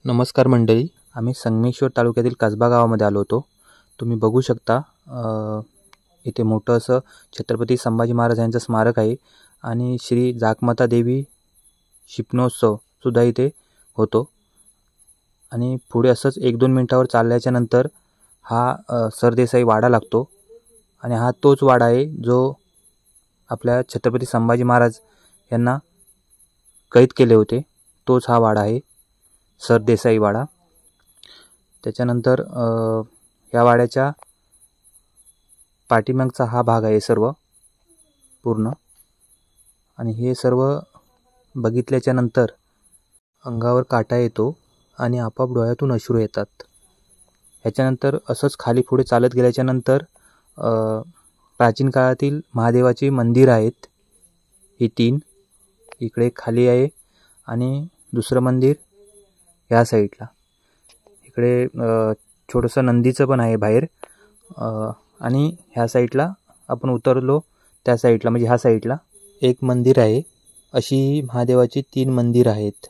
नमस्कार मंडळी, आम्ही संगमेश्वर तालुक्यातील कसबा गावामध्ये आलो होतो। तुम्ही बघू शकता इथे मोठं असं छत्रपती संभाजी महाराज यांचं स्मारक आहे आणि श्री जागमाता देवी शिपणोत्सव सुद्धा इथे होतो। आणि पुढे असंच 1-2 मिनिटावर चालल्याच्या नंतर हा सरदेसाई वाडा लागतो आणि हा तोच वाडा आहे जो आपल्या छत्रपती संभाजी महाराज यांना कैद केले होते। तोच हा वाडा आहे, सरदेसाई वाडा। त्याच्यानंतर या वाड्याच्या पाठीमागचा हा भाग आहे सर्व पूर्ण, आणि हे सर्व बघितल्याच्या नंतर अंगावर काटा येतो आणि आपोआप डोळ्यातून अश्रू येतात। ह्याच्यानंतर असंच खाली पुढे चालत गेल्याच्या नंतर प्राचीन काळातील महादेवाची मंदिर आहेत ही 3। इकडे खाली आहे आणि दुसरं मंदिर ह्या साईडला। इकडे छोटंसं नंदीचं पण आहे बाहेर, आणि ह्या साईडला आपण उतरलो त्या साईडला म्हणजे ह्या साईडला एक मंदिर आहे। अशी महादेवाची 3 मंदिर आहेत।